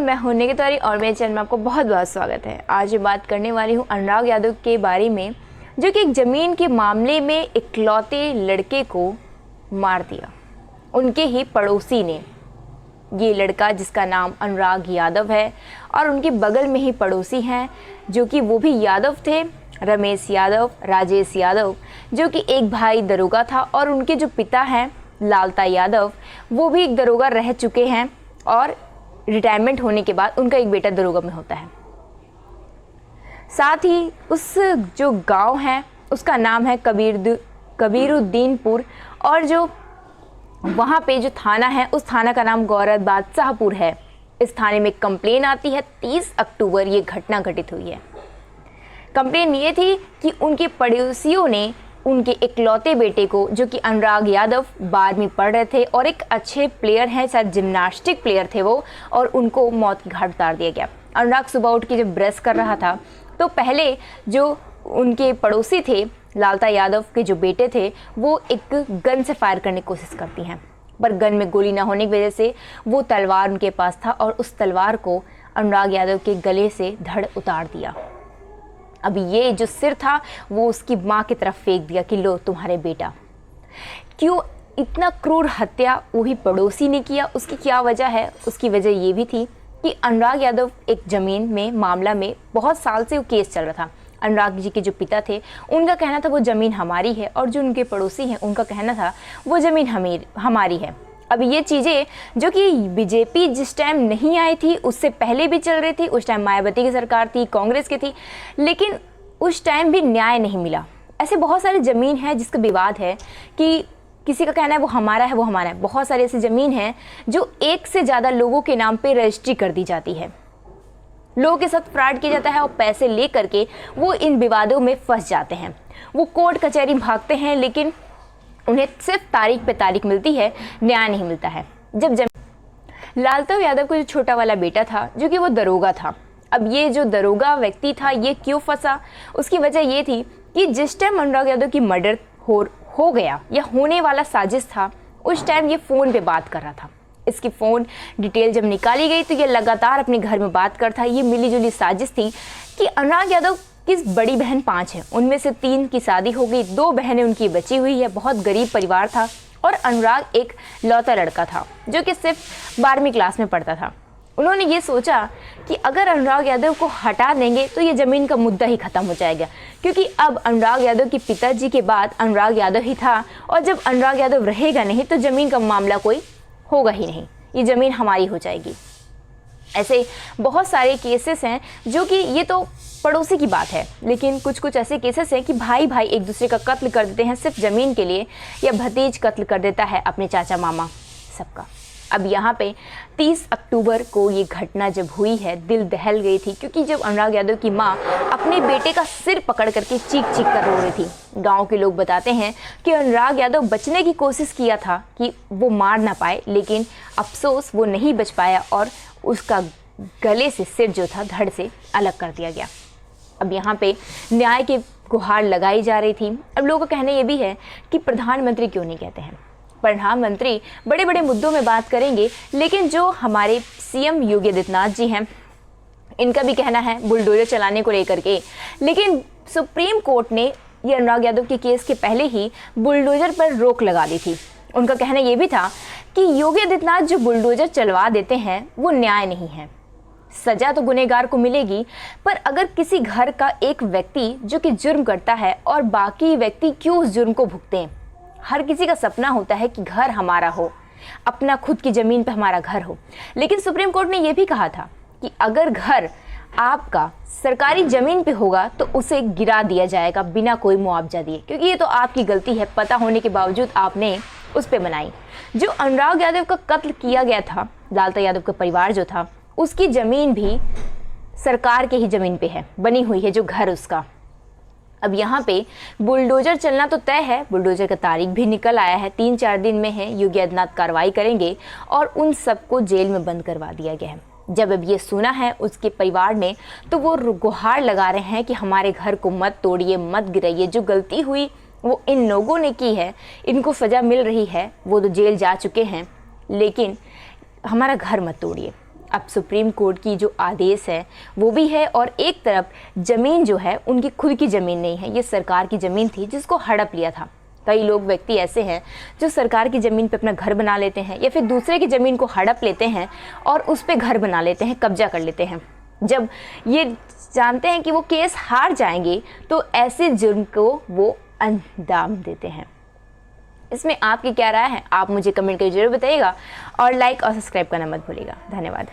मैं हूं निकिता तिवारी और मेरे चैनल में आपको बहुत बहुत स्वागत है। आज मैं बात करने वाली हूं अनुराग यादव के बारे में, जो कि एक ज़मीन के मामले में इकलौते लड़के को मार दिया। उनके ही पड़ोसी ने, ये लड़का जिसका नाम अनुराग यादव है और उनके बगल में ही पड़ोसी हैं जो कि वो भी यादव थे, रमेश यादव, राजेश यादव, जो कि एक भाई दरोगा था और उनके जो पिता हैं लालता यादव, वो भी एक दरोगा रह चुके हैं और रिटायरमेंट होने के बाद उनका एक बेटा दरोगा में होता है। साथ ही उस जो गांव है उसका नाम है कबीरुद्दीनपुर और जो वहाँ पे जो थाना है उस थाना का नाम गौरव बादशाहपुर है। इस थाने में कंप्लेन आती है। 30 अक्टूबर ये घटना घटित हुई है। कंप्लेन ये थी कि उनके पड़ोसियों ने उनके इकलौते बेटे को, जो कि अनुराग यादव 12वीं पढ़ रहे थे और एक अच्छे प्लेयर हैं, शायद जिम्नास्टिक प्लेयर थे वो, और उनको मौत के घाट उतार दिया गया। अनुराग सुबह उठ के जब ब्रश कर रहा था तो पहले जो उनके पड़ोसी थे लालता यादव के जो बेटे थे वो एक गन से फायर करने की कोशिश करती हैं, पर गन में गोली ना होने की वजह से वो तलवार उनके पास था और उस तलवार को अनुराग यादव के गले से धड़ उतार दिया। अब ये जो सिर था वो उसकी माँ की तरफ फेंक दिया कि लो तुम्हारे बेटा। क्यों इतना क्रूर हत्या वो भी पड़ोसी ने किया? उसकी क्या वजह है? उसकी वजह ये भी थी कि अनुराग यादव एक ज़मीन में मामला में बहुत साल से वो केस चल रहा था। अनुराग जी के जो पिता थे उनका कहना था वो ज़मीन हमारी है और जो उनके पड़ोसी हैं उनका कहना था वो ज़मीन हमारी है। अब ये चीज़ें जो कि बीजेपी जिस टाइम नहीं आई थी उससे पहले भी चल रही थी, उस टाइम मायावती की सरकार थी, कांग्रेस की थी, लेकिन उस टाइम भी न्याय नहीं मिला। ऐसे बहुत सारी ज़मीन है जिसका विवाद है कि किसी का कहना है वो हमारा है, वो हमारा है। बहुत सारी ऐसी ज़मीन है जो एक से ज़्यादा लोगों के नाम पे रजिस्ट्री कर दी जाती है, लोगों के साथ फ्रॉड किया जाता है और पैसे ले करके वो इन विवादों में फंस जाते हैं। वो कोर्ट कचहरी भागते हैं लेकिन उन्हें सिर्फ तारीख पे तारीख मिलती है, न्याय नहीं मिलता है। जब लालता यादव का जो छोटा वाला बेटा था जो कि वो दरोगा था, अब ये जो दरोगा व्यक्ति था ये क्यों फंसा? उसकी वजह ये थी कि जिस टाइम अनुराग यादव की मर्डर हो गया या होने वाला साजिश था, उस टाइम ये फ़ोन पे बात कर रहा था। इसकी फ़ोन डिटेल जब निकाली गई तो ये लगातार अपने घर में बात करता है। ये मिलीजुली साजिश थी कि अनुराग यादव की बड़ी बहन 5 हैं, उनमें से 3 की शादी हो गई, 2 बहनें उनकी बची हुई है। बहुत गरीब परिवार था और अनुराग एक लौता लड़का था जो कि सिर्फ 12वीं क्लास में पढ़ता था। उन्होंने ये सोचा कि अगर अनुराग यादव को हटा देंगे तो ये ज़मीन का मुद्दा ही ख़त्म हो जाएगा, क्योंकि अब अनुराग यादव के पिताजी के बाद अनुराग यादव ही था और जब अनुराग यादव रहेगा नहीं तो ज़मीन का मामला कोई होगा ही नहीं, ये ज़मीन हमारी हो जाएगी। ऐसे बहुत सारे केसेस हैं जो कि ये तो पड़ोसी की बात है, लेकिन कुछ कुछ ऐसे केसेस हैं कि भाई भाई एक दूसरे का कत्ल कर देते हैं सिर्फ ज़मीन के लिए, या भतीज कत्ल कर देता है अपने चाचा मामा सबका। अब यहाँ पे 30 अक्टूबर को ये घटना जब हुई है, दिल दहल गई थी, क्योंकि जब अनुराग यादव की माँ अपने बेटे का सिर पकड़ करके चीख चीख कर रो रही थी। गांव के लोग बताते हैं कि अनुराग यादव बचने की कोशिश किया था कि वो मार ना पाए, लेकिन अफसोस वो नहीं बच पाया और उसका गले से सिर जो था धड़ से अलग कर दिया गया। अब यहाँ पे न्याय की गुहार लगाई जा रही थी। अब लोगों का कहना ये भी है कि प्रधानमंत्री क्यों नहीं कहते हैं। प्रधानमंत्री बड़े बड़े मुद्दों में बात करेंगे, लेकिन जो हमारे सीएम योगी आदित्यनाथ जी हैं इनका भी कहना है बुलडोजर चलाने को लेकर के, लेकिन सुप्रीम कोर्ट ने ये अनुराग यादव के केस के पहले ही बुलडोजर पर रोक लगा दी थी। उनका कहना ये भी था कि योगी आदित्यनाथ जो बुलडोजर चलवा देते हैं वो न्याय नहीं है। सजा तो गुनहगार को मिलेगी, पर अगर किसी घर का एक व्यक्ति जो कि जुर्म करता है और बाकी व्यक्ति क्यों उस जुर्म को भुगतें? हर किसी का सपना होता है कि घर हमारा हो, अपना खुद की ज़मीन पे हमारा घर हो, लेकिन सुप्रीम कोर्ट ने यह भी कहा था कि अगर घर आपका सरकारी ज़मीन पे होगा तो उसे गिरा दिया जाएगा बिना कोई मुआवजा दिए, क्योंकि ये तो आपकी गलती है, पता होने के बावजूद आपने उस पर बनाई। जो अनुराग यादव का कत्ल किया गया था, लालता यादव का परिवार जो था, उसकी ज़मीन भी सरकार के ही ज़मीन पे है, बनी हुई है जो घर उसका। अब यहाँ पे बुलडोजर चलना तो तय है, बुलडोजर का तारीख भी निकल आया है, 3-4 दिन में है। योगी आदित्यनाथ कार्रवाई करेंगे और उन सबको जेल में बंद करवा दिया गया है। जब अब ये सुना है उसके परिवार ने तो वो गुहार लगा रहे हैं कि हमारे घर को मत तोड़िए, मत गिराइए। जो गलती हुई वो इन लोगों ने की है, इनको सज़ा मिल रही है, वो तो जेल जा चुके हैं, लेकिन हमारा घर मत तोड़िए। अब सुप्रीम कोर्ट की जो आदेश है वो भी है, और एक तरफ ज़मीन जो है उनकी खुद की ज़मीन नहीं है, ये सरकार की ज़मीन थी जिसको हड़प लिया था। कई लोग व्यक्ति ऐसे हैं जो सरकार की ज़मीन पे अपना घर बना लेते हैं या फिर दूसरे की ज़मीन को हड़प लेते हैं और उस पे घर बना लेते हैं, कब्जा कर लेते हैं। जब ये जानते हैं कि वो केस हार जाएंगे तो ऐसे जुर्म को वो अंजाम देते हैं। इसमें आपकी क्या राय है, आप मुझे कमेंट करके जरूर बताइएगा और लाइक और सब्सक्राइब करना मत भूलिएगा। धन्यवाद।